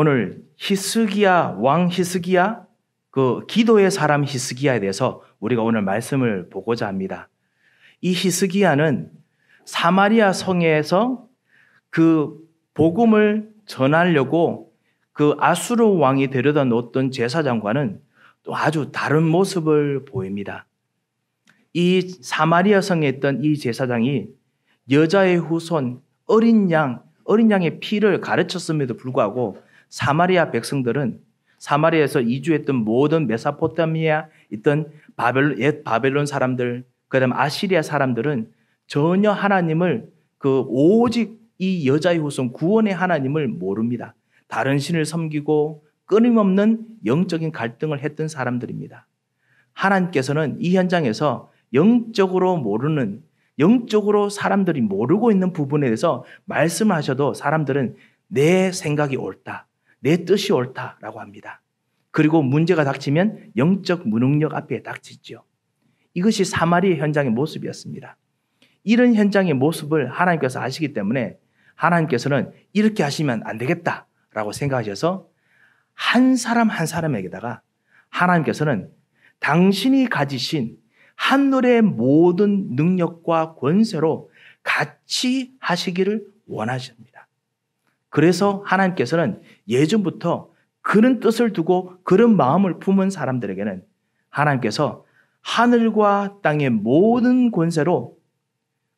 오늘 히스기야, 왕 히스기야, 그 기도의 사람 히스기야에 대해서 우리가 오늘 말씀을 보고자 합니다. 이 히스기야는 사마리아 성에서 그 복음을 전하려고 그 아수르 왕이 데려다 놓았던 제사장과는 또 아주 다른 모습을 보입니다. 이 사마리아 성에 있던 이 제사장이 여자의 후손 어린 양의 피를 가르쳤음에도 불구하고 사마리아 백성들은 사마리아에서 이주했던 모든 메소포타미아에 있던 옛 바벨론 사람들, 그다음 아시리아 사람들은 전혀 하나님을 오직 이 여자의 후손 구원의 하나님을 모릅니다. 다른 신을 섬기고 끊임없는 영적인 갈등을 했던 사람들입니다. 하나님께서는 이 현장에서 영적으로 사람들이 모르고 있는 부분에 대해서 말씀하셔도 사람들은 내 생각이 옳다, 내 뜻이 옳다라고 합니다. 그리고 문제가 닥치면 영적 무능력 앞에 닥치죠. 이것이 사마리아 현장의 모습이었습니다. 이런 현장의 모습을 하나님께서 아시기 때문에 하나님께서는 이렇게 하시면 안 되겠다라고 생각하셔서 한 사람 한 사람에게다가 하나님께서는 당신이 가지신 하늘의 모든 능력과 권세로 같이 하시기를 원하십니다. 그래서 하나님께서는 예전부터 그런 뜻을 두고 그런 마음을 품은 사람들에게는 하나님께서 하늘과 땅의 모든 권세로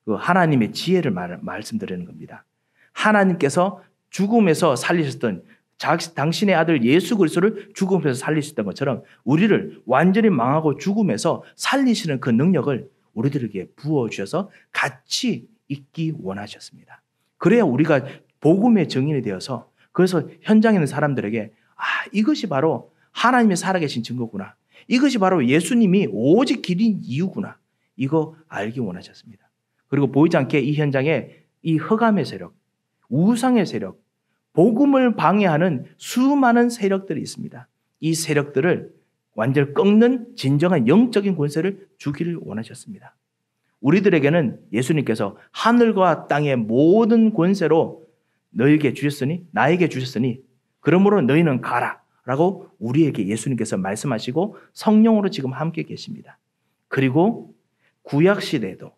그 하나님의 지혜를 말씀드리는 겁니다. 하나님께서 죽음에서 살리셨던 당신의 아들 예수 그리스도를 죽음에서 살리셨던 것처럼 우리를 완전히 망하고 죽음에서 살리시는 그 능력을 우리들에게 부어주셔서 같이 있기 원하셨습니다. 그래야 우리가 복음의 증인이 되어서 그래서 현장에 있는 사람들에게 이것이 바로 하나님의 살아계신 증거구나. 이것이 바로 예수님이 오직 길인 이유구나. 이거 알기 원하셨습니다. 그리고 보이지 않게 이 현장에 이 흑암의 세력, 우상의 세력, 복음을 방해하는 수많은 세력들이 있습니다. 이 세력들을 완전히 꺾는 진정한 영적인 권세를 주기를 원하셨습니다. 우리들에게는 예수님께서 하늘과 땅의 모든 권세로 나에게 주셨으니 그러므로 너희는 가라 라고 우리에게 예수님께서 말씀하시고 성령으로 지금 함께 계십니다. 그리고 구약시대에도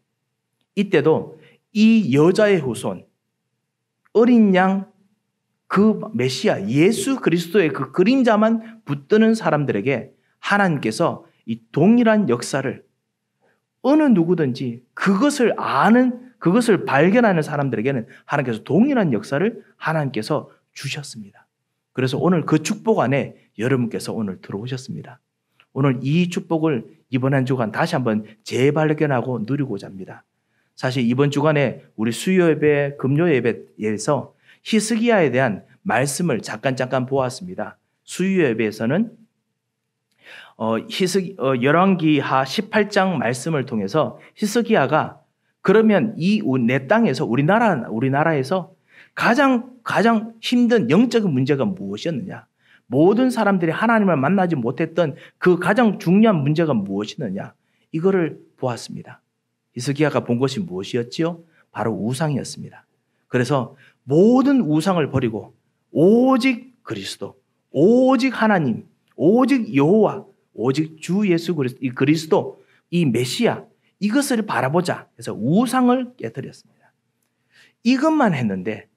이때도 이 여자의 후손 어린 양 그 메시아 예수 그리스도의 그 그림자만 붙드는 사람들에게 하나님께서 이 동일한 역사를 어느 누구든지 그것을 발견하는 사람들에게는 하나님께서 동일한 역사를 하나님께서 주셨습니다. 그래서 오늘 그 축복 안에 여러분께서 오늘 들어오셨습니다. 오늘 이 축복을 이번 한 주간 다시 한번 재발견하고 누리고자 합니다. 사실 이번 주간에 우리 수요 예배, 금요 예배에서 히스기야에 대한 말씀을 잠깐 보았습니다. 수요 예배에서는 열왕기하 18장 말씀을 통해서 히스기야가 그러면 내 땅에서 우리나라에서 가장 힘든 영적인 문제가 무엇이었느냐? 모든 사람들이 하나님을 만나지 못했던 그 가장 중요한 문제가 무엇이었느냐? 이거를 보았습니다. 히스기야가 본 것이 무엇이었지요? 바로 우상이었습니다. 그래서 모든 우상을 버리고 오직 그리스도, 오직 하나님, 오직 여호와, 오직 주 예수 그리스도, 이 그리스도, 이 메시아 이것을 바라보자 해서 우상을 깨뜨렸습니다. 이것만 했는데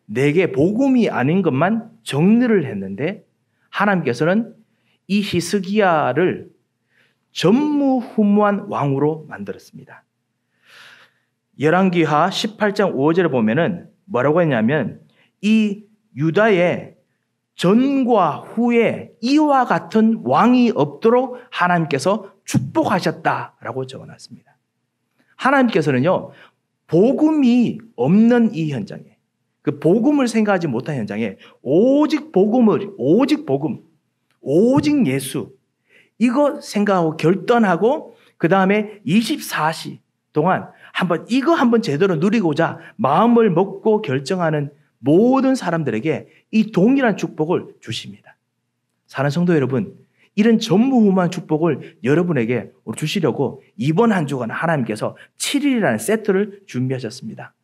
내게 복음이 아닌 것만 정리를 했는데 하나님께서는 이 히스기야를 전무후무한 왕으로 만들었습니다. 열왕기하 18장 5절에 보면은 뭐라고 했냐면 이 유다의 전과 후에 이와 같은 왕이 없도록 하나님께서 축복하셨다라고 적어놨습니다. 하나님께서는요 복음이 없는 이 현장에 그 복음을 생각하지 못한 현장에 오직 복음, 오직 예수 이거 생각하고 결단하고 그 다음에 24시 동안 이거 한번 제대로 누리고자 마음을 먹고 결정하는 모든 사람들에게 이 동일한 축복을 주십니다. 사랑하는 성도 여러분, 이런 전무후무한 축복을 여러분에게 주시려고 이번 한 주간 하나님께서 7일이라는 세트를 준비하셨습니다.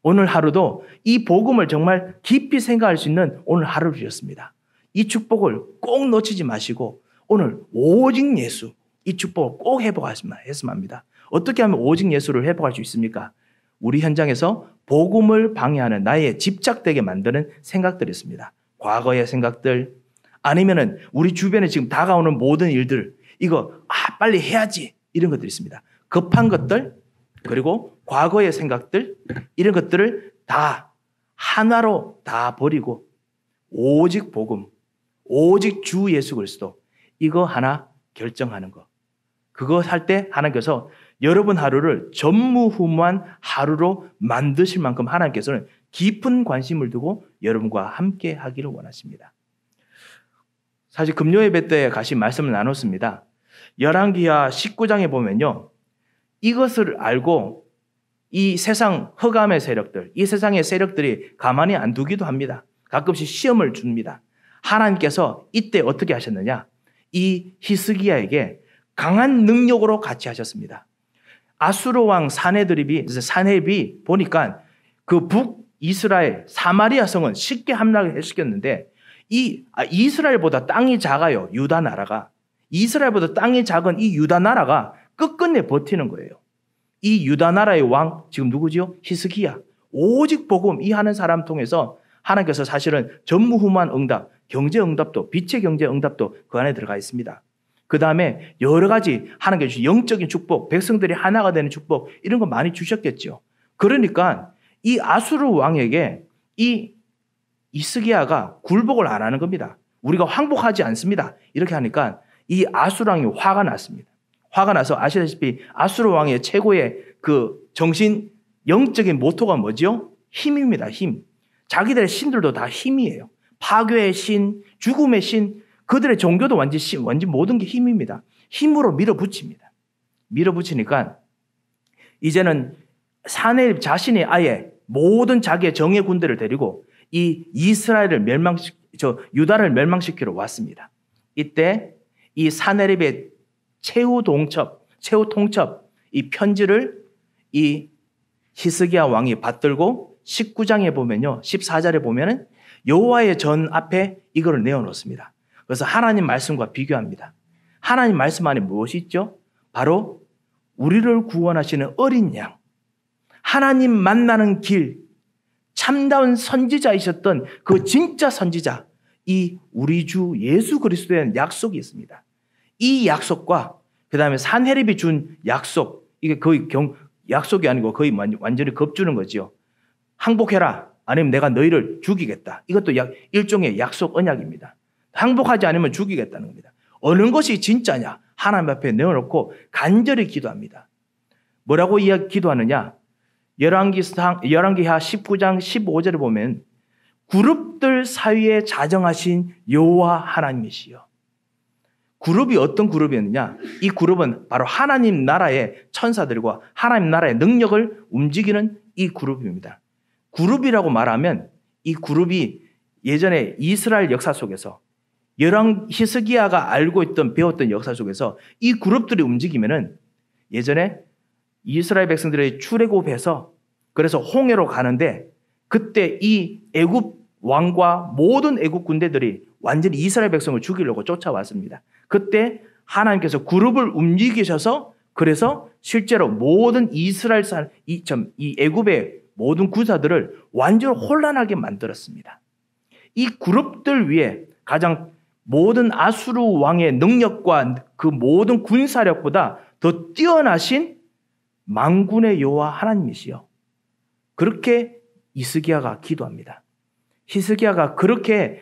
오늘 하루도 이 복음을 정말 깊이 생각할 수 있는 오늘 하루를 주셨습니다. 이 축복을 꼭 놓치지 마시고 오늘 오직 예수, 이 축복을 꼭 회복했으면 합니다. 어떻게 하면 오직 예수를 회복할 수 있습니까? 우리 현장에서 복음을 방해하는 나의 집착되게 만드는 생각들이 있습니다. 과거의 생각들, 아니면은 우리 주변에 지금 다가오는 모든 일들, 이거 빨리 해야지, 이런 것들이 있습니다. 급한 것들, 그리고 과거의 생각들, 이런 것들을 다 하나로 다 버리고 오직 복음, 오직 주 예수 그리스도, 이거 하나 결정하는 거. 그거 할 때 하나님께서 여러분 하루를 전무후무한 하루로 만드실 만큼 하나님께서는 깊은 관심을 두고 여러분과 함께 하기를 원하십니다. 사실 금요 예배 때 같이 말씀을 나눴습니다. 열왕기하 19장에 보면요, 이것을 알고 이 세상 흑암의 세력들, 이 세상의 세력들이 가만히 안 두기도 합니다. 가끔씩 시험을 줍니다. 하나님께서 이때 어떻게 하셨느냐? 이 히스기야에게 강한 능력으로 같이 하셨습니다. 아수르 왕 사네립이 보니까 그 북이스라엘 사마리아 성은 쉽게 함락을 시켰는데 이스라엘보다 땅이 작아요. 유다 나라가. 이스라엘보다 땅이 작은 이 유다 나라가 끝끝내 버티는 거예요. 이 유다 나라의 왕 지금 누구지요? 히스기야. 오직 복음 이 하는 사람 통해서 하나님께서 사실은 전무후무한 응답, 경제 응답도, 빛의 경제 응답도 그 안에 들어가 있습니다. 그 다음에 여러 가지 하나님께서 주신 영적인 축복, 백성들이 하나가 되는 축복, 이런 거 많이 주셨겠죠. 그러니까 이 아수르 왕에게 이 히스기야가 굴복을 안 하는 겁니다. 우리가 항복하지 않습니다. 이렇게 하니까 이 아수르 왕이 화가 났습니다. 화가 나서 아시다시피 아수르 왕의 최고의 그 정신, 영적인 모토가 뭐죠? 힘입니다. 힘. 자기들의 신들도 다 힘이에요. 파괴의 신, 죽음의 신, 그들의 종교도 완전 모든 게 힘입니다. 힘으로 밀어붙입니다. 밀어붙이니까 이제는 사내립 자신이 아예 모든 자기의 정예 군대를 데리고 이 이스라엘을 유다를 멸망시키러 왔습니다. 이때 이 사내립의 최후 통첩 이 편지를 이 히스기야 왕이 받들고 19장에 보면요, 14절에 보면은 여호와의 전 앞에 이거를 내어놓습니다. 그래서 하나님 말씀과 비교합니다. 하나님 말씀 안에 무엇이 있죠? 바로 우리를 구원하시는 어린 양, 하나님 만나는 길, 참다운 선지자이셨던 그 진짜 선지자, 이 우리 주 예수 그리스도에 대한 약속이 있습니다. 이 약속과 그 다음에 산헤립이 준 약속, 이게 거의 약속이 아니고 거의 완전히 겁주는 거죠. 항복해라, 아니면 내가 너희를 죽이겠다. 이것도 일종의 약속 언약입니다. 항복하지 않으면 죽이겠다는 겁니다. 어느 것이 진짜냐? 하나님 앞에 내어놓고 간절히 기도합니다. 뭐라고 기도하느냐? 열왕기하 19장 15절에 보면 그룹들 사이에 자정하신 여호와 하나님이시여. 그룹이 어떤 그룹이었느냐? 이 그룹은 바로 하나님 나라의 천사들과 하나님 나라의 능력을 움직이는 이 그룹입니다. 그룹이라고 말하면 이 그룹이 예전에 이스라엘 역사 속에서 히스기야가 알고 있던 배웠던 역사 속에서 이 그룹들이 움직이면은 예전에 이스라엘 백성들의 출애굽해서 그래서 홍해로 가는데 그때 이 애굽 왕과 모든 애굽 군대들이 완전히 이스라엘 백성을 죽이려고 쫓아왔습니다. 그때 하나님께서 그룹을 움직이셔서 그래서 실제로 모든 이스라엘 이 애굽의 모든 군사들을 완전히 혼란하게 만들었습니다. 이 그룹들 위에 가장 모든 아수르 왕의 능력과 그 모든 군사력보다 더 뛰어나신 만군의 여호와 하나님이시여. 그렇게 히스기야가 기도합니다. 히스기야가 그렇게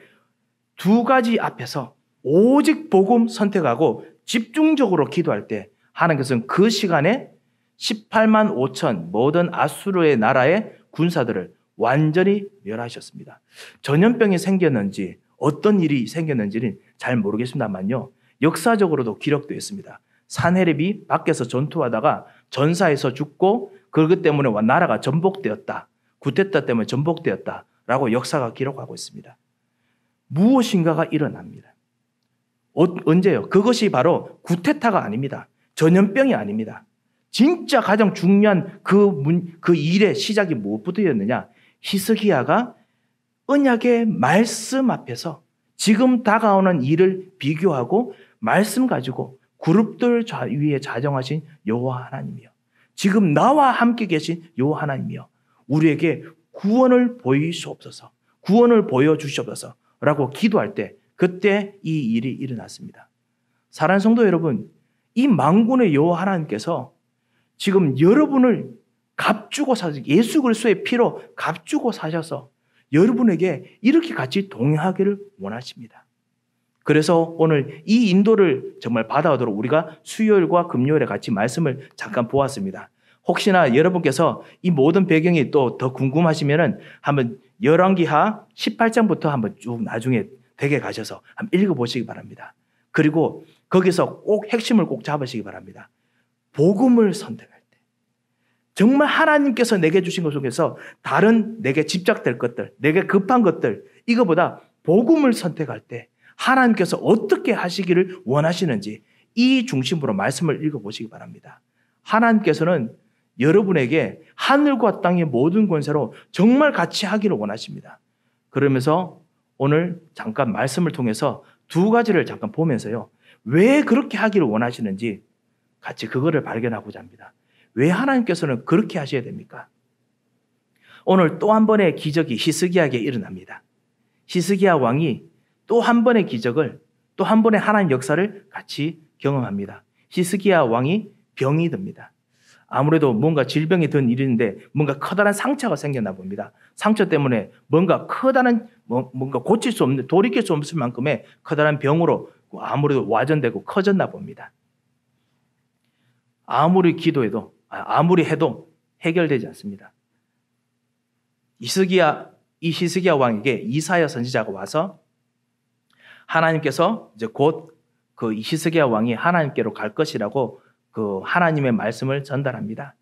두 가지 앞에서 오직 복음 선택하고 집중적으로 기도할 때 하나님께서는 그 시간에 18만 5천 모든 아수르의 나라의 군사들을 완전히 멸하셨습니다. 전염병이 생겼는지 어떤 일이 생겼는지는 잘 모르겠습니다만요. 역사적으로도 기록되어 있습니다. 산헤립이 밖에서 전투하다가 전사에서 죽고 그것 때문에 나라가 전복되었다. 구테타 때문에 전복되었다라고 역사가 기록하고 있습니다. 무엇인가가 일어납니다. 언제요? 그것이 바로 구테타가 아닙니다. 전염병이 아닙니다. 진짜 가장 중요한 그 일의 시작이 무엇부터였느냐? 히스기야가 언약의 말씀 앞에서 지금 다가오는 일을 비교하고 말씀 가지고 그룹들 위에 자정하신 여호와 하나님이여, 지금 나와 함께 계신 여호와 하나님이여, 우리에게 구원을 보이시옵소서, 구원을 보여주시옵소서 라고 기도할 때 그때 이 일이 일어났습니다. 사랑하는 성도 여러분, 이 만군의 여호와 하나님께서 지금 여러분을 값주고 사셔서, 예수 그리스도의 피로 값주고 사셔서 여러분에게 이렇게 같이 동행하기를 원하십니다. 그래서 오늘 이 인도를 정말 받아오도록 우리가 수요일과 금요일에 같이 말씀을 잠깐 보았습니다. 혹시나 여러분께서 이 모든 배경이 또 더 궁금하시면은 한번 열왕기하 18장부터 한번 쭉 나중에 댁에 가셔서 한번 읽어보시기 바랍니다. 그리고 거기서 꼭 핵심을 꼭 잡으시기 바랍니다. 복음을 선택할 때 정말 하나님께서 내게 주신 것 속에서 다른 내게 집착될 것들, 내게 급한 것들, 이거보다 복음을 선택할 때 하나님께서 어떻게 하시기를 원하시는지 이 중심으로 말씀을 읽어보시기 바랍니다. 하나님께서는 여러분에게 하늘과 땅의 모든 권세로 정말 같이 하기를 원하십니다. 그러면서 오늘 잠깐 말씀을 통해서 두 가지를 잠깐 보면서요, 왜 그렇게 하기를 원하시는지 같이 그거를 발견하고자 합니다. 왜 하나님께서는 그렇게 하셔야 됩니까? 오늘 또 한 번의 기적이 히스기야에게 일어납니다. 히스기야 왕이 또 한 번의 기적을, 또 한 번의 하나님 역사를 같이 경험합니다. 히스기야 왕이 병이 듭니다. 아무래도 뭔가 질병이 든 일인데 뭔가 커다란 상처가 생겼나 봅니다. 상처 때문에 뭔가 커다란, 뭔가 고칠 수 없는, 돌이킬 수 없을 만큼의 커다란 병으로 아무래도 와전되고 커졌나 봅니다. 아무리 기도해도, 아무리 해도 해결되지 않습니다. 이 히스기야 왕에게 이사야 선지자가 와서 하나님께서 이제 곧 그 히스기야 왕이 하나님께로 갈 것이라고 그 하나님의 말씀을 전달합니다.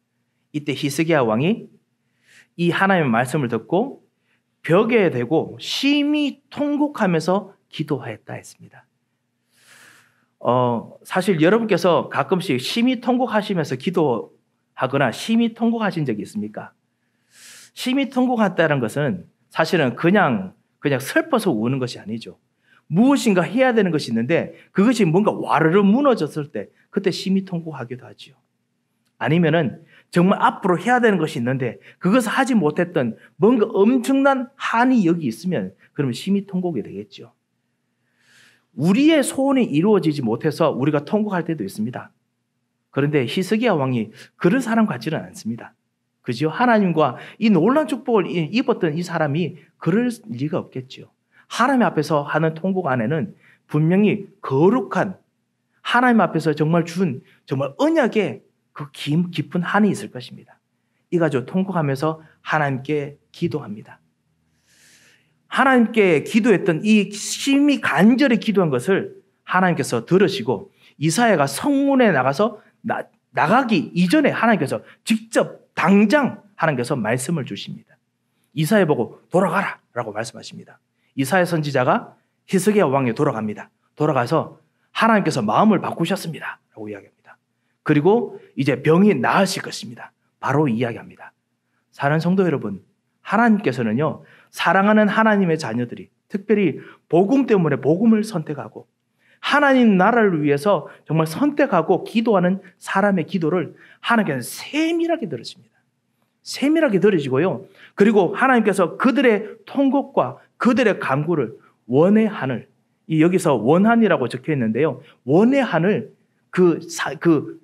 이때 히스기야 왕이 이 하나님의 말씀을 듣고 벽에 대고 심히 통곡하면서 기도하였다 했습니다. 사실 여러분께서 가끔씩 심히 통곡하시면서 기도하거나 심히 통곡하신 적이 있습니까? 심히 통곡했다는 것은 사실은 그냥 슬퍼서 우는 것이 아니죠. 무엇인가 해야 되는 것이 있는데 그것이 뭔가 와르르 무너졌을 때 그때 심히 통곡하기도 하지요. 아니면은 정말 앞으로 해야 되는 것이 있는데 그것을 하지 못했던 뭔가 엄청난 한이 여기 있으면 그러면 심히 통곡이 되겠죠. 우리의 소원이 이루어지지 못해서 우리가 통곡할 때도 있습니다. 그런데 히스기야 왕이 그런 사람 같지는 않습니다. 그죠? 하나님과 이 놀라운 축복을 입었던 이 사람이 그럴 리가 없겠죠. 하나님 앞에서 하는 통곡 안에는 분명히 거룩한 하나님 앞에서 정말 준 정말 언약의 그 깊은 한이 있을 것입니다. 이 가지고 통곡하면서 하나님께 기도합니다. 하나님께 기도했던 이 심히 간절히 기도한 것을 하나님께서 들으시고 이사야가 성문에 나가서 나가기 이전에 하나님께서 직접 당장 하나님께서 말씀을 주십니다. 이사야 보고 돌아가라 라고 말씀하십니다. 이사야 선지자가 히스기야 왕에 돌아갑니다. 돌아가서 하나님께서 마음을 바꾸셨습니다 라고 이야기합니다. 그리고 이제 병이 나으실 것입니다. 바로 이야기합니다. 사랑하는 성도 여러분, 하나님께서는요, 사랑하는 하나님의 자녀들이 특별히 복음 때문에 복음을 선택하고 하나님 나라를 위해서 정말 선택하고 기도하는 사람의 기도를 하나님께서 세밀하게 들으십니다. 세밀하게 들으시고요. 그리고 하나님께서 그들의 통곡과 그들의 간구를 원의 하늘, 여기서 원한이라고 적혀 있는데요. 원의 하늘, 그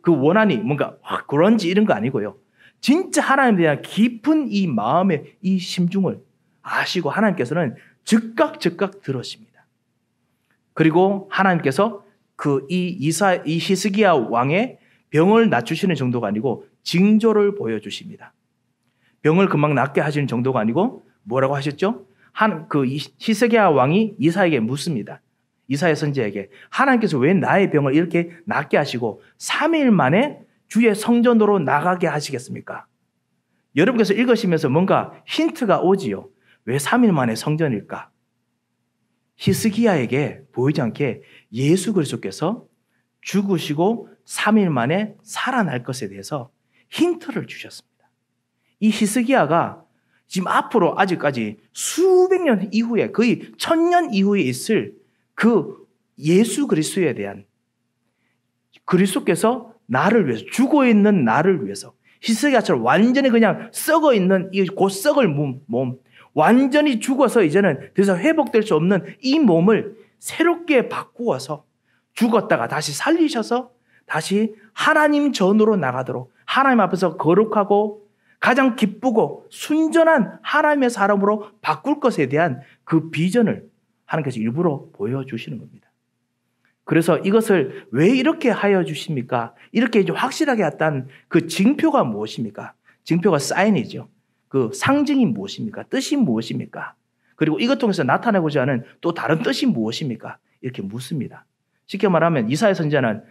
원한이 뭔가 그런지 이런 거 아니고요. 진짜 하나님에 대한 깊은 이 마음의 이 심중을 아시고 하나님께서는 즉각 들으십니다. 그리고 하나님께서 이 히스기야 왕의 병을 낮추시는 정도가 아니고 징조를 보여주십니다. 병을 금방 낫게 하시는 정도가 아니고 뭐라고 하셨죠? 히스기야 왕이 이사야에게 묻습니다. 이사야 선지자에게 하나님께서 왜 나의 병을 이렇게 낫게 하시고 3일 만에 주의 성전으로 나가게 하시겠습니까? 여러분께서 읽으시면서 뭔가 힌트가 오지요. 왜 3일 만에 성전일까? 히스기야에게 보이지 않게 예수 그리스도께서 죽으시고 3일 만에 살아날 것에 대해서 힌트를 주셨습니다. 이 히스기야가 지금 앞으로 아직까지 수백 년 이후에 거의 1000년 이후에 있을 그 예수 그리스도에 대한 그리스도께서 나를 위해서 죽어있는 나를 위해서 히스기야처럼 완전히 그냥 썩어있는 이 곧 썩을 몸 완전히 죽어서 이제는 더 이상 회복될 수 없는 이 몸을 새롭게 바꾸어서 죽었다가 다시 살리셔서 다시 하나님 전으로 나가도록 하나님 앞에서 거룩하고 가장 기쁘고 순전한 하나님의 사람으로 바꿀 것에 대한 그 비전을 하나님께서 일부러 보여주시는 겁니다. 그래서 이것을 왜 이렇게 하여 주십니까? 이렇게 이제 확실하게 했다는 그 징표가 무엇입니까? 징표가 사인이죠. 그 상징이 무엇입니까? 뜻이 무엇입니까? 그리고 이것 통해서 나타내고자 하는 또 다른 뜻이 무엇입니까? 이렇게 묻습니다. 쉽게 말하면 이사야 선지자는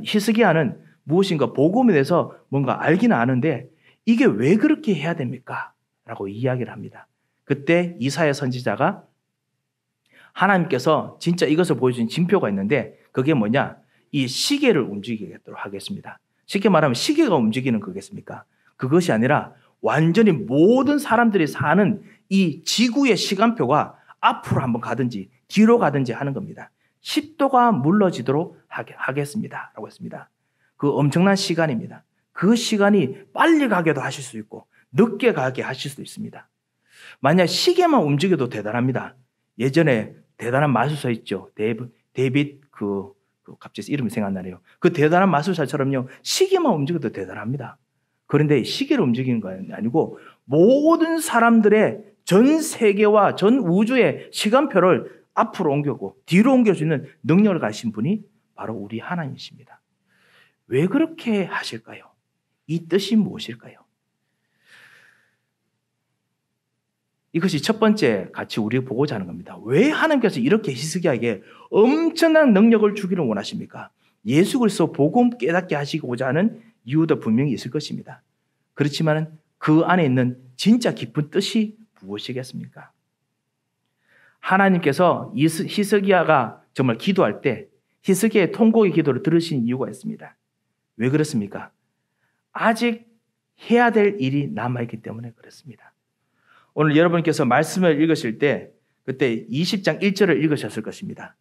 히스기야는 무엇인가 복음에 대해서 뭔가 알기는 아는데 이게 왜 그렇게 해야 됩니까? 라고 이야기를 합니다. 그때 이사야 선지자가 하나님께서 진짜 이것을 보여준 징표가 있는데 그게 뭐냐? 이 시계를 움직이도록 하겠습니다. 쉽게 말하면 시계가 움직이는 거겠습니까? 그것이 아니라 완전히 모든 사람들이 사는 이 지구의 시간표가 앞으로 한번 가든지 뒤로 가든지 하는 겁니다. 10도가 물러지도록 하겠습니다. 라고 했습니다. 그 엄청난 시간입니다. 그 시간이 빨리 가게도 하실 수 있고 늦게 가게 하실 수 있습니다. 만약 시계만 움직여도 대단합니다. 예전에 대단한 마술사 있죠. 데이빗 갑자기 이름이 생각나네요. 그 대단한 마술사처럼요. 시계만 움직여도 대단합니다. 그런데 시계를 움직이는 건 아니고 모든 사람들의 전 세계와 전 우주의 시간표를 앞으로 옮겨고 뒤로 옮길 수 있는 능력을 가진 분이 바로 우리 하나님이십니다. 왜 그렇게 하실까요? 이 뜻이 무엇일까요? 이것이 첫 번째 같이 우리가 보고자 하는 겁니다. 왜 하나님께서 이렇게 히스기야에게 엄청난 능력을 주기를 원하십니까? 예수 그리스도 복음 깨닫게 하시고자 하는 이유도 분명히 있을 것입니다. 그렇지만 그 안에 있는 진짜 깊은 뜻이 무엇이겠습니까? 하나님께서 히스기야가 정말 기도할 때 히스기야의 통곡의 기도를 들으신 이유가 있습니다. 왜 그렇습니까? 아직 해야 될 일이 남아있기 때문에 그렇습니다. 오늘 여러분께서 말씀을 읽으실 때 그때 20장 1절을 읽으셨을 것입니다.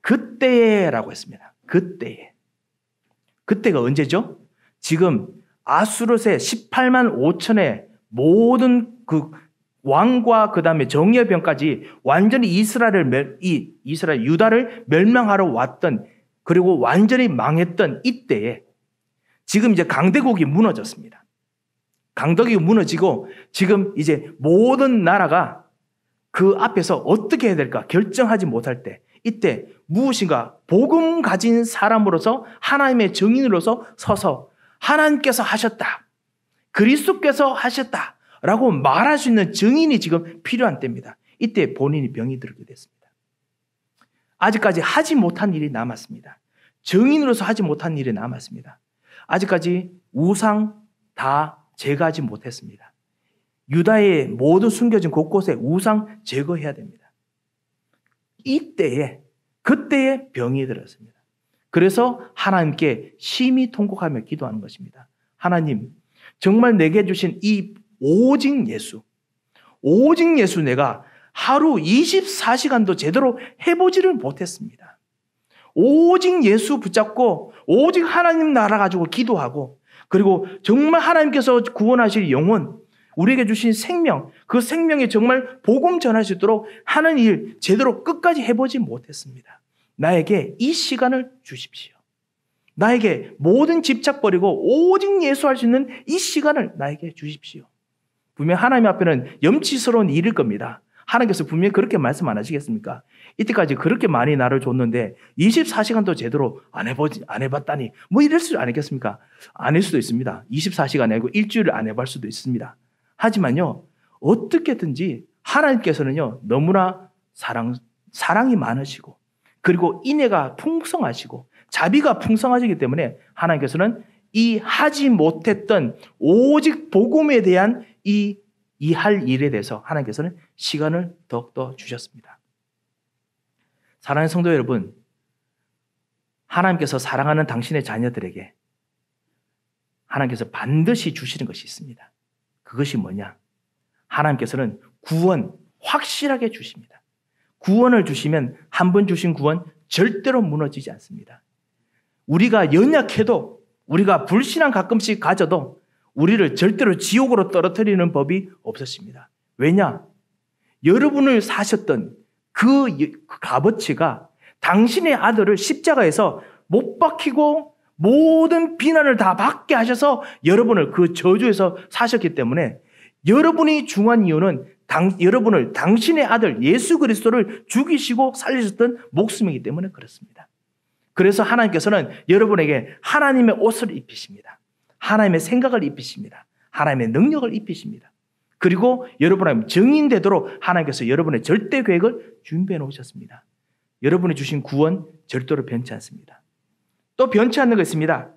그때라고 했습니다. 그때에. 그때가 언제죠? 지금 아수르의 18만 5천의 모든 그 왕과 그 다음에 정예병까지 완전히 이스라엘 유다를 멸망하러 왔던 그리고 완전히 망했던 이때에 지금 이제 강대국이 무너졌습니다. 강대국이 무너지고 지금 이제 모든 나라가 그 앞에서 어떻게 해야 될까 결정하지 못할 때 이때 무엇인가 복음 가진 사람으로서 하나님의 증인으로서 서서 하나님께서 하셨다. 그리스도께서 하셨다라고 말할 수 있는 증인이 지금 필요한 때입니다. 이때 본인이 병이 들게 됐습니다. 아직까지 하지 못한 일이 남았습니다. 증인으로서 하지 못한 일이 남았습니다. 아직까지 우상 다 제거하지 못했습니다. 유다의 모든 숨겨진 곳곳에 우상 제거해야 됩니다. 그때에 병이 들었습니다. 그래서 하나님께 심히 통곡하며 기도하는 것입니다. 하나님, 정말 내게 주신 이 오직 예수 내가 하루 24시간도 제대로 해보지를 못했습니다. 오직 예수 붙잡고 오직 하나님 나라 가지고 기도하고 그리고 정말 하나님께서 구원하실 영혼, 우리에게 주신 생명, 그 생명이 정말 복음 전할 수 있도록 하는 일 제대로 끝까지 해보지 못했습니다. 나에게 이 시간을 주십시오. 나에게 모든 집착 버리고 오직 예수 할 수 있는 이 시간을 나에게 주십시오. 분명 하나님 앞에는 염치스러운 일일 겁니다. 하나님께서 분명히 그렇게 말씀 안 하시겠습니까? 이때까지 그렇게 많이 나를 줬는데 24시간도 제대로 안 해봤다니 뭐 이럴 수 아니겠습니까? 아닐 수도 있습니다. 24시간 아니고 일주일을 안 해볼 수도 있습니다. 하지만요, 어떻게든지 하나님께서는요, 너무나 사랑이 많으시고, 그리고 인애가 풍성하시고, 자비가 풍성하시기 때문에 하나님께서는 이 하지 못했던 오직 복음에 대한 이 할 일에 대해서 하나님께서는 시간을 더욱더 주셨습니다. 사랑하는 성도 여러분, 하나님께서 사랑하는 당신의 자녀들에게 하나님께서 반드시 주시는 것이 있습니다. 그것이 뭐냐? 하나님께서는 구원 확실하게 주십니다. 구원을 주시면 한 번 주신 구원 절대로 무너지지 않습니다. 우리가 연약해도, 우리가 불신앙 가끔씩 가져도 우리를 절대로 지옥으로 떨어뜨리는 법이 없었습니다. 왜냐? 여러분을 사셨던 그 값어치가 당신의 아들을 십자가에서 못 박히고 모든 비난을 다 받게 하셔서 여러분을 그 저주에서 사셨기 때문에, 여러분이 중요한 이유는 여러분을 당신의 아들 예수 그리스도를 죽이시고 살리셨던 목숨이기 때문에 그렇습니다. 그래서 하나님께서는 여러분에게 하나님의 옷을 입히십니다. 하나님의 생각을 입히십니다. 하나님의 능력을 입히십니다. 그리고 여러분의 증인되도록 하나님께서 여러분의 절대 계획을 준비해 놓으셨습니다. 여러분이 주신 구원 절대로 변치 않습니다. 또 변치 않는 거 있습니다.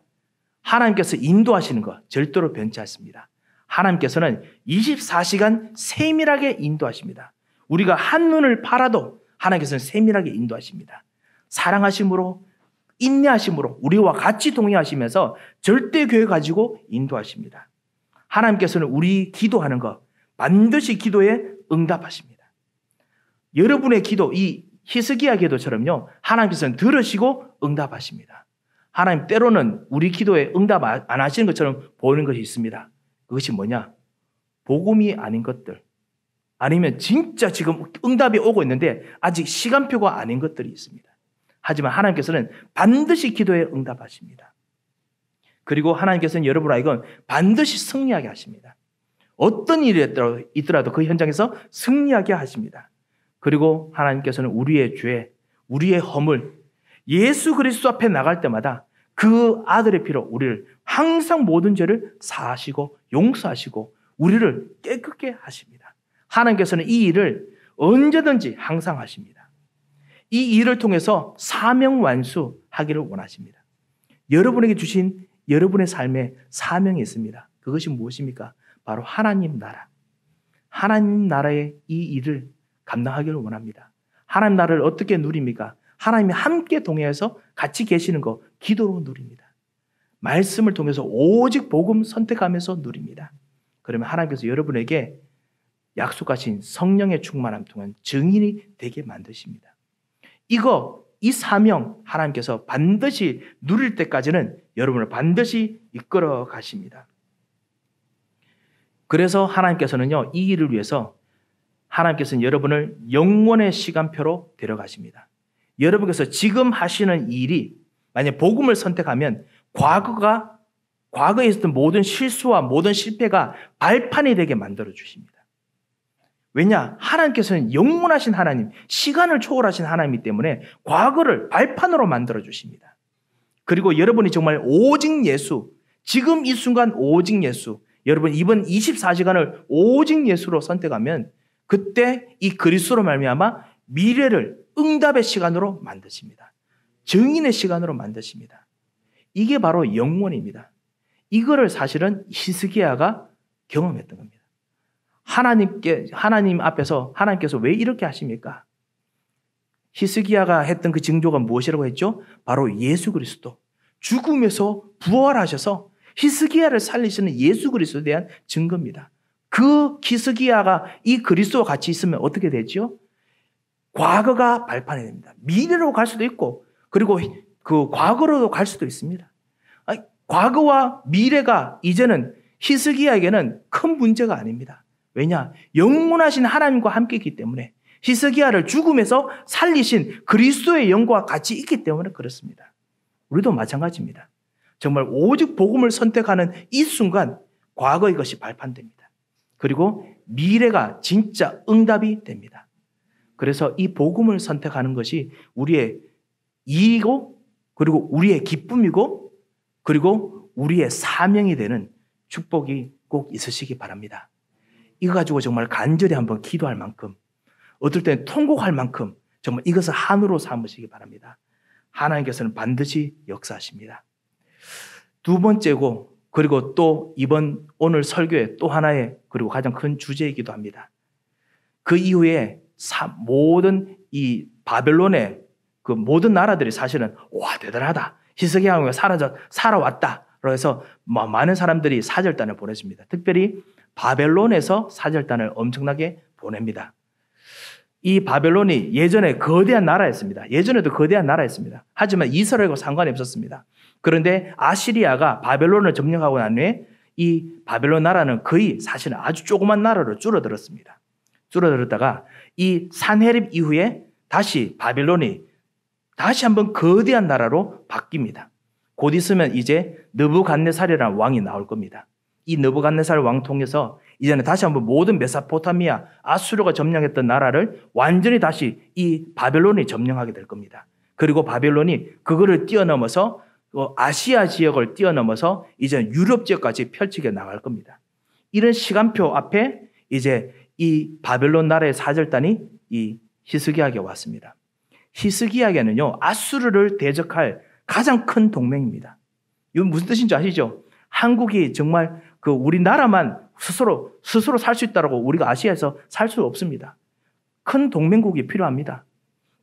하나님께서 인도하시는 것 절대로 변치 않습니다. 하나님께서는 24시간 세밀하게 인도하십니다. 우리가 한눈을 팔아도 하나님께서는 세밀하게 인도하십니다. 사랑하심으로, 인내하심으로 우리와 같이 동행하시면서 절대 계획 가지고 인도하십니다. 하나님께서는 우리 기도하는 것 반드시 기도에 응답하십니다. 여러분의 기도, 이 히스기야 기도처럼요, 하나님께서는 들으시고 응답하십니다. 하나님 때로는 우리 기도에 응답 안 하시는 것처럼 보이는 것이 있습니다. 그것이 뭐냐? 복음이 아닌 것들, 아니면 진짜 지금 응답이 오고 있는데 아직 시간표가 아닌 것들이 있습니다. 하지만 하나님께서는 반드시 기도에 응답하십니다. 그리고 하나님께서는 여러분 아이건 반드시 승리하게 하십니다. 어떤 일이 있더라도 그 현장에서 승리하게 하십니다. 그리고 하나님께서는 우리의 죄, 우리의 허물, 예수 그리스도 앞에 나갈 때마다 그 아들의 피로 우리를 항상 모든 죄를 사하시고 용서하시고 우리를 깨끗게 하십니다. 하나님께서는 이 일을 언제든지 항상 하십니다. 이 일을 통해서 사명 완수하기를 원하십니다. 여러분에게 주신 여러분의 삶에 사명이 있습니다. 그것이 무엇입니까? 바로 하나님 나라. 하나님 나라의 이 일을 감당하기를 원합니다. 하나님 나라를 어떻게 누립니까? 하나님이 함께 동행해서 같이 계시는 거 기도로 누립니다. 말씀을 통해서 오직 복음 선택하면서 누립니다. 그러면 하나님께서 여러분에게 약속하신 성령의 충만함 통한 증인이 되게 만드십니다. 이 사명 하나님께서 반드시 누릴 때까지는 여러분을 반드시 이끌어 가십니다. 그래서 하나님께서는요, 이 일을 위해서 하나님께서는 여러분을 영원의 시간표로 데려가십니다. 여러분께서 지금 하시는 일이 만약 복음을 선택하면 과거에 있었던 모든 실수와 모든 실패가 발판이 되게 만들어 주십니다. 왜냐? 하나님께서는 영원하신 하나님, 시간을 초월하신 하나님이기 때문에 과거를 발판으로 만들어 주십니다. 그리고 여러분이 정말 오직 예수, 지금 이 순간 오직 예수, 여러분 이번 24시간을 오직 예수로 선택하면 그때 이 그리스도로 말미암아 미래를 응답의 시간으로 만드십니다. 증인의 시간으로 만드십니다. 이게 바로 영원입니다. 이거를 사실은 히스기야가 경험했던 겁니다. 하나님 앞에서 하나님께서 왜 이렇게 하십니까? 히스기야가 했던 그 징조가 무엇이라고 했죠? 바로 예수 그리스도. 죽음에서 부활하셔서 히스기야를 살리시는 예수 그리스도에 대한 증거입니다. 그 히스기야가 이 그리스도와 같이 있으면 어떻게 되죠? 과거가 발판이 됩니다. 미래로 갈 수도 있고, 그리고 그 과거로도 갈 수도 있습니다. 과거와 미래가 이제는 히스기야에게는 큰 문제가 아닙니다. 왜냐? 영원하신 하나님과 함께 있기 때문에, 히스기야를 죽음에서 살리신 그리스도의 영과 같이 있기 때문에 그렇습니다. 우리도 마찬가지입니다. 정말 오직 복음을 선택하는 이 순간 과거의 것이 발판됩니다. 그리고 미래가 진짜 응답이 됩니다. 그래서 이 복음을 선택하는 것이 우리의 이익이고, 그리고 우리의 기쁨이고, 그리고 우리의 사명이 되는 축복이 꼭 있으시기 바랍니다. 이거 가지고 정말 간절히 한번 기도할 만큼, 어떨 때는 통곡할 만큼 정말 이것을 한으로 삼으시기 바랍니다. 하나님께서는 반드시 역사하십니다. 두 번째고, 그리고 또 오늘 설교의 또 하나의 그리고 가장 큰 주제이기도 합니다. 그 이후에 모든 이 바벨론의 그 모든 나라들이 사실은 와 대단하다, 히스기야가 살아왔다 그래서 많은 사람들이 사절단을 보내줍니다. 특별히 바벨론에서 사절단을 엄청나게 보냅니다. 이 바벨론이 예전에 거대한 나라였습니다. 예전에도 거대한 나라였습니다. 하지만 이스라엘과 상관이 없었습니다. 그런데 아시리아가 바벨론을 점령하고 난 후에 이 바벨론 나라는 거의 사실은 아주 조그만 나라로 줄어들었습니다. 줄어들었다가 이 산헤립 이후에 다시 바벨론이 다시 한번 거대한 나라로 바뀝니다. 곧 있으면 이제 느부갓네살이라는 왕이 나올 겁니다. 이 느부갓네살 왕 통해서 이제는 다시 한번 모든 메소포타미아, 아수르가 점령했던 나라를 완전히 다시 이 바벨론이 점령하게 될 겁니다. 그리고 바벨론이 그거를 뛰어넘어서 아시아 지역을 뛰어넘어서 이제 유럽 지역까지 펼치게 나갈 겁니다. 이런 시간표 앞에 이제 이 바벨론 나라의 사절단이 이 히스기야에게 왔습니다. 히스기야에게는요, 아수르를 대적할 가장 큰 동맹입니다. 이건 무슨 뜻인지 아시죠? 한국이 정말 그 우리나라만 스스로 살 수 있다고 우리가 아시아에서 살 수 없습니다. 큰 동맹국이 필요합니다.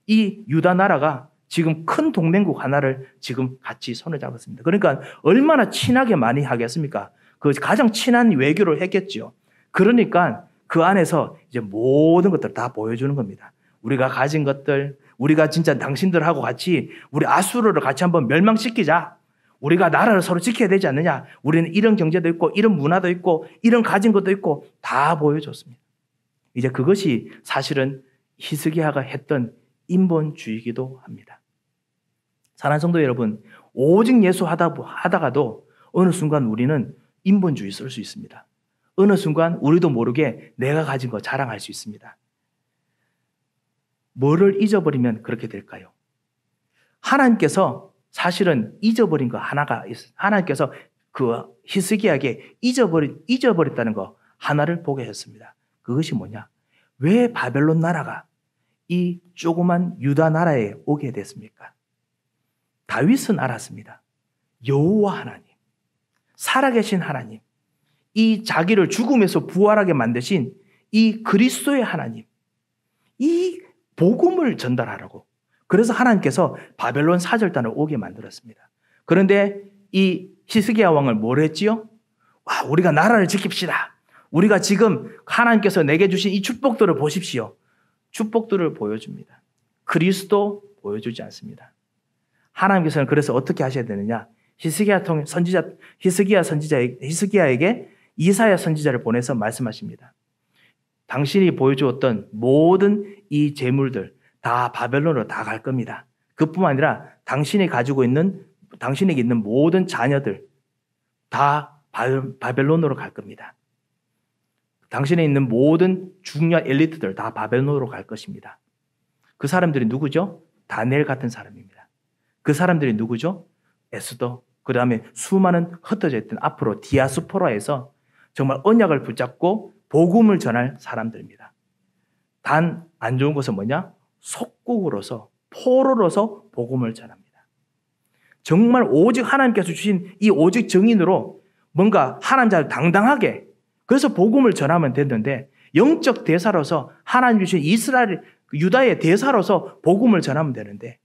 이 유다 나라가 지금 큰 동맹국 하나를 지금 같이 손을 잡았습니다. 그러니까 얼마나 친하게 많이 하겠습니까? 그 가장 친한 외교를 했겠죠. 그러니까 그 안에서 이제 모든 것들을 다 보여주는 겁니다. 우리가 가진 것들, 우리가 진짜 당신들하고 같이 우리 아수르를 같이 한번 멸망시키자. 우리가 나라를 서로 지켜야 되지 않느냐. 우리는 이런 경제도 있고 이런 문화도 있고 이런 가진 것도 있고 다 보여줬습니다. 이제 그것이 사실은 히스기야가 했던 인본주의이기도 합니다. 사랑하는 성도 여러분, 오직 예수 하다가도 어느 순간 우리는 인본주의 쓸 수 있습니다. 어느 순간 우리도 모르게 내가 가진 거 자랑할 수 있습니다. 뭐를 잊어버리면 그렇게 될까요? 하나님께서 사실은 잊어버린 거 하나가 있어요. 하나님께서 그 히스기야에게 잊어버렸다는 거 하나를 보게 했습니다. 그것이 뭐냐? 왜 바벨론 나라가 이 조그만 유다 나라에 오게 됐습니까? 다윗은 알았습니다. 여호와 하나님, 살아계신 하나님, 이 자기를 죽음에서 부활하게 만드신 이 그리스도의 하나님, 이 복음을 전달하라고. 그래서 하나님께서 바벨론 사절단을 오게 만들었습니다. 그런데 이 히스기야 왕을 뭘 했지요? 와, 우리가 나라를 지킵시다. 우리가 지금 하나님께서 내게 주신 이 축복들을 보십시오. 축복들을 보여줍니다. 그리스도 보여주지 않습니다. 하나님께서는 그래서 어떻게 하셔야 되느냐? 히스기야에게 이사야 선지자를 보내서 말씀하십니다. 당신이 보여주었던 모든 이 재물들 다 바벨론으로 다 갈 겁니다. 그뿐만 아니라 당신에게 있는 모든 자녀들 다 바벨론으로 갈 겁니다. 당신에 있는 모든 중요한 엘리트들 다 바벨론으로 갈 것입니다. 그 사람들이 누구죠? 다니엘 같은 사람입니다. 그 사람들이 누구죠? 에스더, 그 다음에 수많은 흩어져 있던 앞으로 디아스포라에서 정말 언약을 붙잡고 복음을 전할 사람들입니다. 단 안 좋은 것은 뭐냐? 속국으로서 포로로서 복음을 전합니다. 정말 오직 하나님께서 주신 이 오직 정인으로 뭔가 하나님 자를 당당하게 그래서 복음을 전하면 됐는데 영적 대사로서 하나님 주신 이스라엘 유다의 대사로서 복음을 전하면 되는데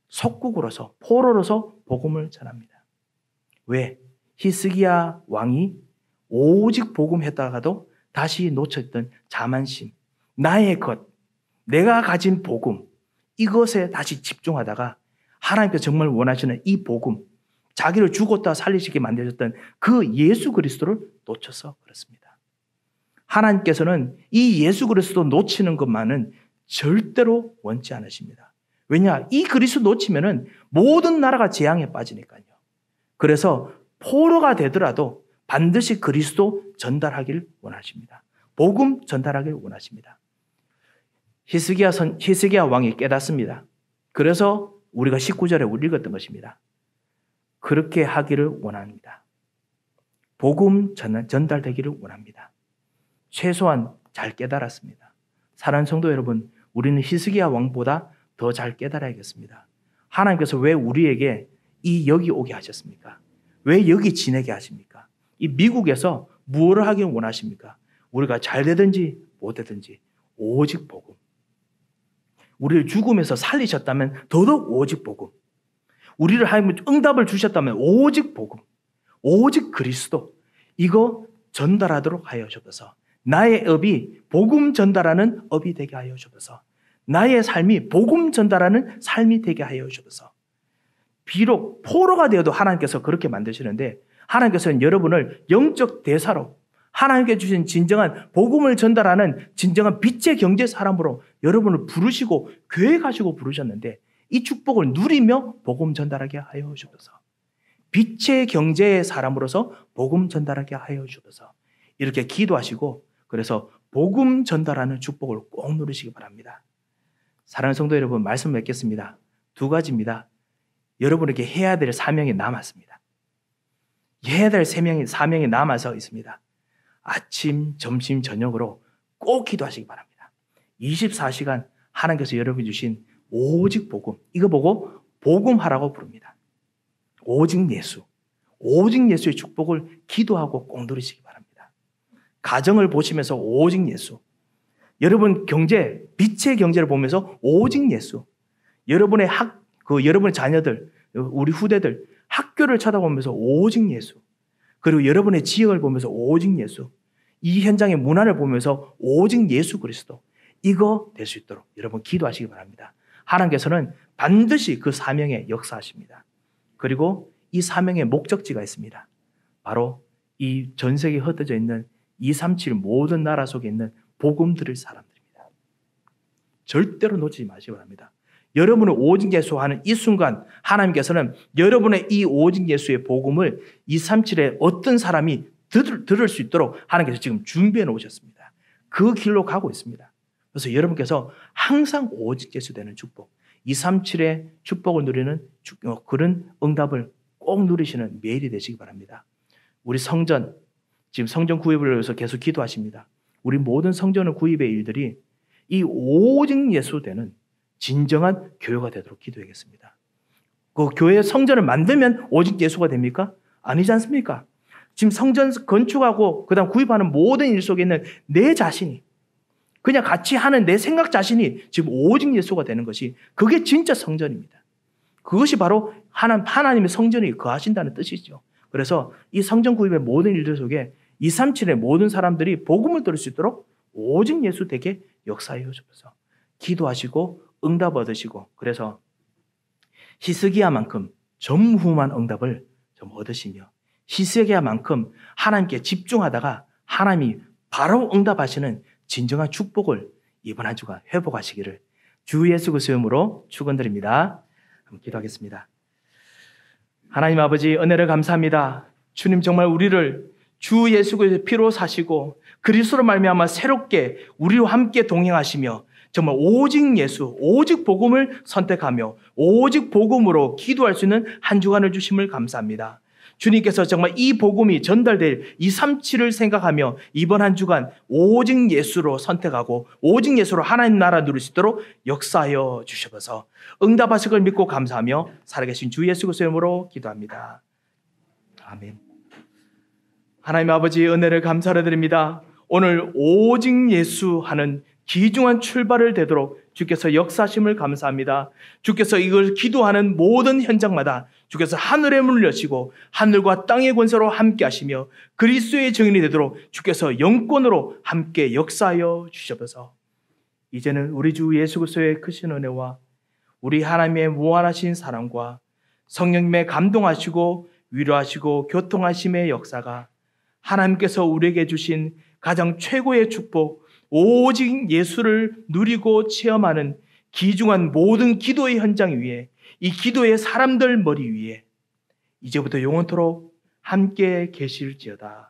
속국으로서 포로로서 복음을 전합니다. 왜? 히스기야 왕이 오직 복음했다가도 다시 놓쳤던 자만심, 나의 것, 내가 가진 복음, 이것에 다시 집중하다가 하나님께서 정말 원하시는 이 복음, 자기를 죽었다 살리시게 만드셨던 그 예수 그리스도를 놓쳐서 그렇습니다. 하나님께서는 이 예수 그리스도 놓치는 것만은 절대로 원치 않으십니다. 왜냐? 이 그리스도 놓치면은 모든 나라가 재앙에 빠지니까요. 그래서 포로가 되더라도 반드시 그리스도 전달하기를 원하십니다. 복음 전달하기를 원하십니다. 히스기야 왕이 깨닫습니다. 그래서 우리가 19절에 읽었던 것입니다. 그렇게 하기를 원합니다. 복음 전달되기를 원합니다. 최소한 잘 깨달았습니다. 사랑하는 성도 여러분, 우리는 히스기야 왕보다 더 잘 깨달아야겠습니다. 하나님께서 왜 우리에게 여기 오게 하셨습니까? 왜 여기 지내게 하십니까? 이 미국에서 무엇을 하길 원하십니까? 우리가 잘 되든지 못 되든지 오직 복음. 우리를 죽음에서 살리셨다면 더더욱 오직 복음. 우리를 하나님 응답을 주셨다면 오직 복음. 오직 그리스도 이거 전달하도록 하여 주옵소서. 나의 업이 복음 전달하는 업이 되게 하여 주옵소서. 나의 삶이 복음 전달하는 삶이 되게 하여 주옵소서. 비록 포로가 되어도 하나님께서 그렇게 만드시는데 하나님께서는 여러분을 영적 대사로 하나님께 주신 진정한 복음을 전달하는 진정한 빛의 경제 사람으로 여러분을 부르시고 계획하시고 부르셨는데 이 축복을 누리며 복음 전달하게 하여 주옵소서. 빛의 경제의 사람으로서 복음 전달하게 하여 주옵소서. 이렇게 기도하시고 그래서 복음 전달하는 축복을 꼭 누리시기 바랍니다. 사랑하는 성도 여러분, 말씀 맺겠습니다. 2가지입니다. 여러분에게 해야 될 사명이 남았습니다. 해야 될 사명이 남아서 있습니다. 아침, 점심, 저녁으로 꼭 기도하시기 바랍니다. 24시간 하나님께서 여러분이 주신 오직 복음, 이거 보고 복음하라고 부릅니다. 오직 예수, 오직 예수의 축복을 기도하고 꼭 누리시기 바랍니다. 가정을 보시면서 오직 예수, 여러분 경제, 빛의 경제를 보면서 오직 예수, 여러분의 여러분의 자녀들, 우리 후대들 학교를 쳐다보면서 오직 예수, 그리고 여러분의 지역을 보면서 오직 예수, 이 현장의 문화를 보면서 오직 예수 그리스도, 이거 될 수 있도록 여러분 기도하시기 바랍니다. 하나님께서는 반드시 그 사명에 역사하십니다. 그리고 이 사명의 목적지가 있습니다. 바로 이 전 세계에 흩어져 있는 237 모든 나라 속에 있는 복음 들을 사람들입니다. 절대로 놓치지 마시기 바랍니다. 여러분을 오직 예수 하는 이 순간 하나님께서는 여러분의 이 오직 예수의 복음을 237에 어떤 사람이 들을 수 있도록 하나님께서 지금 준비해 놓으셨습니다. 그 길로 가고 있습니다. 그래서 여러분께서 항상 오직 예수 되는 축복, 237의 축복을 누리는 그런 응답을 꼭 누리시는 매일이 되시기 바랍니다. 우리 성전, 지금 성전 구입을 위해서 계속 기도하십니다. 우리 모든 성전을 구입의 일들이 이 오직 예수 되는 진정한 교회가 되도록 기도하겠습니다. 그 교회 성전을 만들면 오직 예수가 됩니까? 아니지 않습니까? 지금 성전 건축하고 그다음 구입하는 모든 일 속에 있는 내 자신이 그냥 같이 하는 내 생각 자신이 지금 오직 예수가 되는 것이 그게 진짜 성전입니다. 그것이 바로 하나님의 성전이 거하신다는 뜻이죠. 그래서 이 성전 구입의 모든 일들 속에 237의 모든 사람들이 복음을 들을 수 있도록 오직 예수 되게 역사해 주셔서 기도하시고 응답 얻으시고 그래서 히스기야만큼 전무후무한 응답을 좀 얻으시며 히스기야만큼 하나님께 집중하다가 하나님이 바로 응답하시는 진정한 축복을 이번 한 주간 회복하시기를 주 예수 그리스도의 이름으로 축원드립니다. 한번 기도하겠습니다. 하나님 아버지 은혜를 감사합니다. 주님 정말 우리를 주 예수 그리스도의 피로 사시고 그리스도로 말미암아 새롭게 우리와 함께 동행하시며 정말 오직 예수, 오직 복음을 선택하며 오직 복음으로 기도할 수 있는 한 주간을 주심을 감사합니다. 주님께서 정말 이 복음이 전달될 237을 생각하며 이번 한 주간 오직 예수로 선택하고 오직 예수로 하나님 나라 누릴 수 있도록 역사하여 주셔서 응답하실 걸 믿고 감사하며 살아계신 주 예수 그리스도의 이름으로 기도합니다. 아멘. 하나님 아버지 은혜를 감사를 드립니다. 오늘 오직 예수 하는 귀중한 출발을 되도록 주께서 역사하심을 감사합니다. 주께서 이걸 기도하는 모든 현장마다 주께서 하늘의 문을 여시고 하늘과 땅의 권세로 함께 하시며 그리스도의 증인이 되도록 주께서 영권으로 함께 역사하여 주셔서 이제는 우리 주 예수 그리스도의 크신 은혜와 우리 하나님의 무한하신 사랑과 성령님의 감동하시고 위로하시고 교통하심의 역사가 하나님께서 우리에게 주신 가장 최고의 축복 오직 예수를 누리고 체험하는 귀중한 모든 기도의 현장 위에 이 기도의 사람들 머리 위에 이제부터 영원토록 함께 계실지어다.